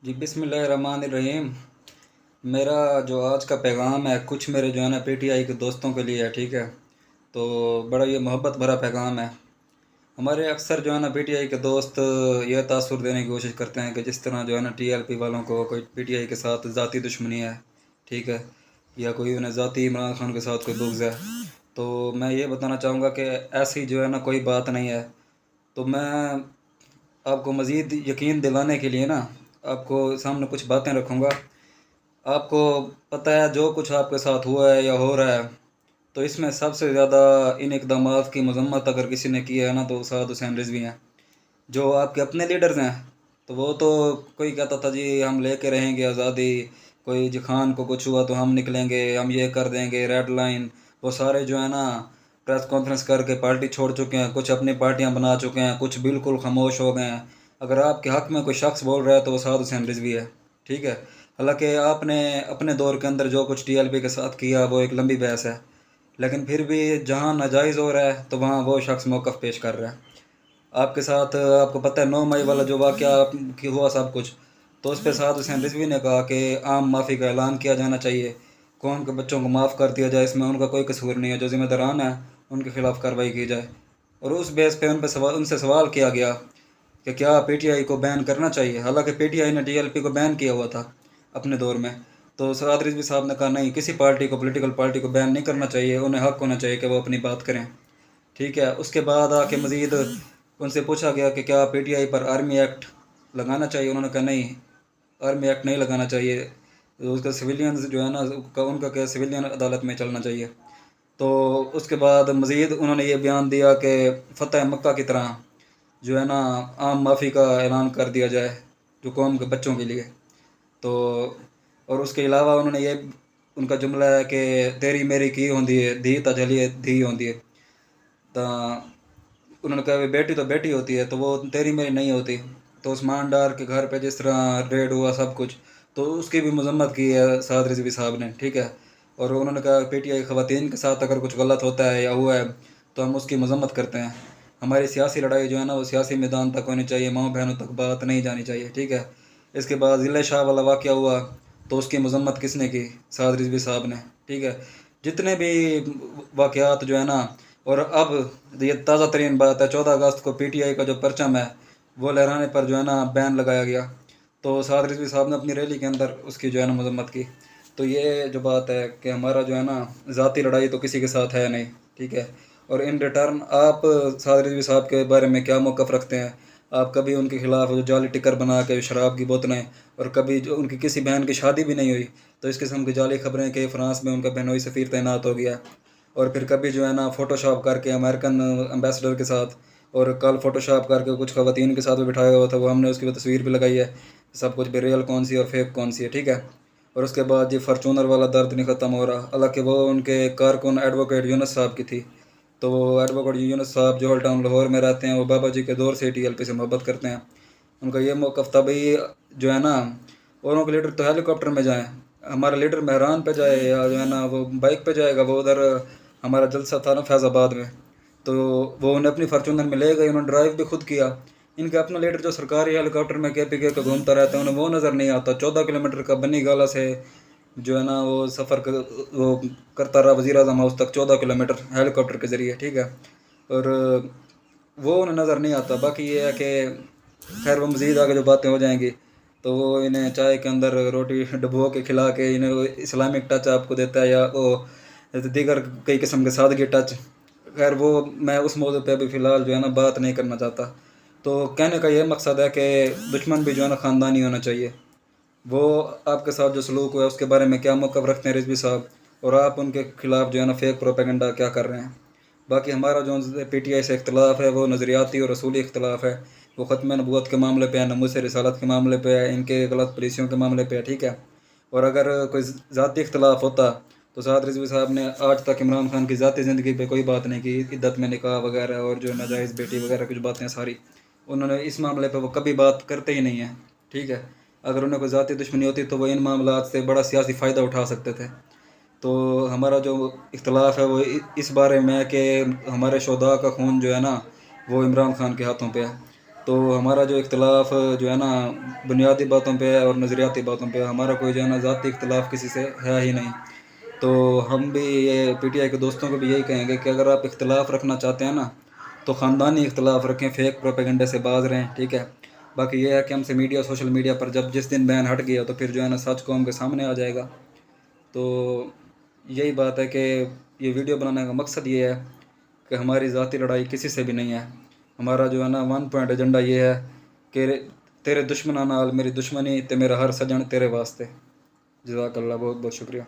جی बिस्मिल्लाहिर्रहमानिर्रहीम। मेरा जो आज का पैगाम है कुछ मेरे जो है ना पीटीआई के दोस्तों के लिए है, ठीक है। तो बड़ा ये मोहब्बत भरा पैगाम है। हमारे अक्सर जो है ना पीटीआई के दोस्त ये तासुर देने की कोशिश करते हैं कि जिस तरह जो है ना टीएलपी वालों को कोई पीटीआई के साथ ज़ाती दुश्मनी है, ठीक है, या कोई उन्हें ज़ाती इमरान खान के साथ कोई बुग़्ज़ है। तो मैं ये बताना चाहूँगा कि ऐसी जो है ना कोई बात नहीं है। तो मैं आपको मज़ीद यकीन दिलाने के लिए ना आपको सामने कुछ बातें रखूँगा। आपको पता है जो कुछ आपके साथ हुआ है या हो रहा है, तो इसमें सबसे ज़्यादा इन इक़दामात की मज़म्मत अगर किसी ने की है ना तो साद हुसैन रिज़वी हैं। जो आपके अपने लीडर्स हैं तो वो तो कोई कहता था जी हम लेके रहेंगे आज़ादी, कोई जी खान को कुछ हुआ तो हम निकलेंगे, हम ये कर देंगे, रेड लाइन। वो सारे जो है ना प्रेस कॉन्फ्रेंस करके पार्टी छोड़ चुके हैं, कुछ अपनी पार्टियां बना चुके हैं, कुछ बिल्कुल खामोश हो गए हैं। अगर आपके हक़ में कोई शख्स बोल रहा है तो वो साद हुसैन रिज़वी है, ठीक है। हालांकि आपने अपने दौर के अंदर जो कुछ टीएलपी के साथ किया वो एक लंबी बहस है, लेकिन फिर भी जहां नाजायज़ हो रहा है तो वहां वो शख्स मौक़िफ़ पेश कर रहा है। आपके साथ आपको पता है 9 मई वाला जो वाक़या की हुआ सब कुछ, तो उस पे साद हुसैन रिज़वी ने कहा कि आम माफ़ी का ऐलान किया जाना चाहिए, कौम के बच्चों को माफ़ कर दिया जाए, इसमें उनका कोई कसूर नहीं है, जो ज़िम्मेदारान है उनके ख़िलाफ़ कार्रवाई की जाए। और उस बेस पे उनसे सवाल किया गया कि क्या पीटीआई को बैन करना चाहिए। हालांकि पीटीआई ने टीएलपी को बैन किया हुआ था अपने दौर में। तो साद रिज़वी साहब ने कहा नहीं, किसी पार्टी को, पॉलिटिकल पार्टी को बैन नहीं करना चाहिए, उन्हें हक़ होना चाहिए कि वो अपनी बात करें, ठीक है। उसके बाद आके मज़ीद उनसे पूछा गया कि क्या पीटीआई पर आर्मी एक्ट लगाना चाहिए। उन्होंने कहा नहीं, आर्मी एक्ट नहीं लगाना चाहिए, उसका सिविलियंस जो है ना उनका क्या सिविलियन अदालत में चलना चाहिए। तो उसके बाद मज़ीद उन्होंने ये बयान दिया कि फ़तह मक्का की तरह जो है ना आम माफ़ी का ऐलान कर दिया जाए जो कौम के बच्चों के लिए। तो और उसके अलावा उन्होंने ये उनका जुमला है कि तेरी मेरी की होंदी है धी ता जलिए धी होंदी है। तो उन्होंने कहा भी बेटी तो बेटी होती है, तो वो तेरी मेरी नहीं होती। तो उस्मान डार के घर पे जिस तरह रेड हुआ सब कुछ, तो उसकी भी मजम्मत की है साद रिज़वी साहब ने, ठीक है। और उन्होंने कहा पीटीआई ख़वातीन के साथ अगर कुछ गलत होता है या हुआ है तो हम उसकी मजम्मत करते हैं। हमारी सियासी लड़ाई जो है ना वो सियासी मैदान तक होनी चाहिए, माँ बहनों तक बात नहीं जानी चाहिए, ठीक है। इसके बाद ज़िले शाह वाला वाक़या हुआ तो उसकी मजम्मत किसने की? साद रिज़वी साहब ने, ठीक है। जितने भी वाक़यात जो है ना, और अब ये ताज़ा तरीन बात है 14 अगस्त को पीटीआई का जो परचम है वो लहराने पर जो है ना बैन लगाया गया। तो साद रिज़वी साहब ने अपनी रैली के अंदर उसकी जो है ना मजम्मत की। तो ये जो बात है कि हमारा जो है ना ज़ाती लड़ाई तो किसी के साथ है नहीं, ठीक है। और इन रिटर्न आप साद रिज़वी साहब के बारे में क्या मौक़िफ़ रखते हैं? आप कभी उनके ख़िलाफ़ जो जाली टिकर बना के शराब की बोतलें, और कभी जो उनकी किसी बहन की शादी भी नहीं हुई तो इस किस्म की जाली खबरें कि फ़्रांस में उनका बहनोई सफ़ीर तैनात हो गया, और फिर कभी जो है ना फ़ोटोशॉप करके अमेरिकन एम्बेसडर के साथ, और कल फ़ोटोशॉप करके कुछ ख़वातीन के साथ भी बिठाया हुआ था, वो हमने उसकी तस्वीर भी लगाई है। सब कुछ भी रियल कौन सी और फेक कौन सी है, ठीक है। और उसके बाद ये फॉर्चूनर वाला दर्द नहीं ख़त्म हो रहा, हालांकि वो उनके कारकुन एडवोकेट यूनुस साहब की थी। तो वो एडवोकेट यूनुस साहब जो टाउन लाहौर में रहते हैं, वो बाबा जी के दौर से टीएलपी से मोहब्बत करते हैं। उनका ये मौक़िफ़ था भाई जो है ना, औरों के लीडर तो हेलीकॉप्टर में जाएँ, हमारा लीडर मेहरान पे जाए या जो है ना वो बाइक पे जाएगा। वो उधर हमारा जलसा था ना फैज़ाबाद में, तो वो उन्हें अपनी फॉर्चूनर में ले गए, उन्होंने ड्राइव भी खुद किया। इनका अपना लीडर जो सरकारी हेलीकॉप्टर में केपीके को घूमता रहता है उन्हें वो नज़र नहीं आता। 14 किलोमीटर का बनी गाला से जो है ना वो सफ़र वो करता रहा वज़ीर आज़म हाउस तक, 14 किलोमीटर हेलीकॉप्टर के ज़रिए, ठीक है। और वो उन्हें नज़र नहीं आता। बाकी ये है कि खैर वो मज़ीद आगे जो बातें हो जाएंगी तो वो इन्हें चाय के अंदर रोटी डुबो के खिला के इन्हें वो इस्लामिक टच आपको देता है, या वो दीगर कई किस्म के सादगी टच। खैर वो मैं उस मौजू पे अभी फ़िलहाल जो है ना बात नहीं करना चाहता। तो कहने का ये मकसद है कि दुश्मन भी जो है ना ख़ानदानी होना चाहिए। वो आपके साथ जो सलूक हुआ है उसके बारे में क्या मौक़िफ़ रखते हैं रिज़वी साहब, और आप उनके ख़िलाफ़ जो है ना फेक प्रोपेगेंडा क्या कर रहे हैं। बाकी हमारा जो पीटीआई से इख्तलाफ है वो नज़रियाती और रसूली इख्तलाफ है। वो ख़त्म नबूवत के मामले पे है, नमूस रिसालत के मामले पे है, इनके गलत पॉलिसियों के मामले पे है, ठीक है। और अगर कोई ज़ाती इख्तलाफ होता तो साद रिज़वी साहब ने आज तक इमरान खान की ज़ाती ज़िंदगी पे कोई बात नहीं की, इद्दत में निकाह वगैरह और जो नाजायज़ बेटी वगैरह कुछ बातें सारी उन्होंने इस मामले पे वो कभी बात करते ही नहीं हैं, ठीक है। अगर उन्हें कोई ज़ाती दुश्मनी होती तो वो इन मामलात से बड़ा सियासी फ़ायदा उठा सकते थे। तो हमारा जो इख्तलाफ है वो इस बारे में है कि हमारे शोधा का खून जो है ना वो इमरान खान के हाथों पे है। تو ہمارا جو اختلاف جو ہے نا بنیادی باتوں پہ ہے اور نظریاتی باتوں پہ ہے، ہمارا کوئی جو ہے نا ذاتی اختلاف کسی سے ہے ہی نہیں۔ تو ہم بھی یہ پی ٹی آئی کے دوستوں کو بھی یہی کہیں گے کہ اگر آپ اختلاف رکھنا چاہتے ہیں نا تو خاندانی اختلاف رکھیں، فیک پروپیگنڈے سے باز رہیں، ٹھیک ہے۔ باقی یہ ہے کہ ہم سے میڈیا سوشل میڈیا پر جس دن بین ہٹ گیا تو پھر جو ہے نا سچ قوم کے سامنے آ جائے گا۔ تو یہی بات ہے کہ یہ ویڈیو بنانے کا مقصد یہ ہے کہ ہماری ذاتی لڑائی کسی سے بھی نہیں ہے، ہمارا جو ہے نا 1 پوائنٹ ایجنڈا یہ ہے کہ تیرے دشمناں نال میری دشمنی تے میرا ہر سجن تیرے واسطے۔ جزاک اللہ، بہت بہت شکریہ۔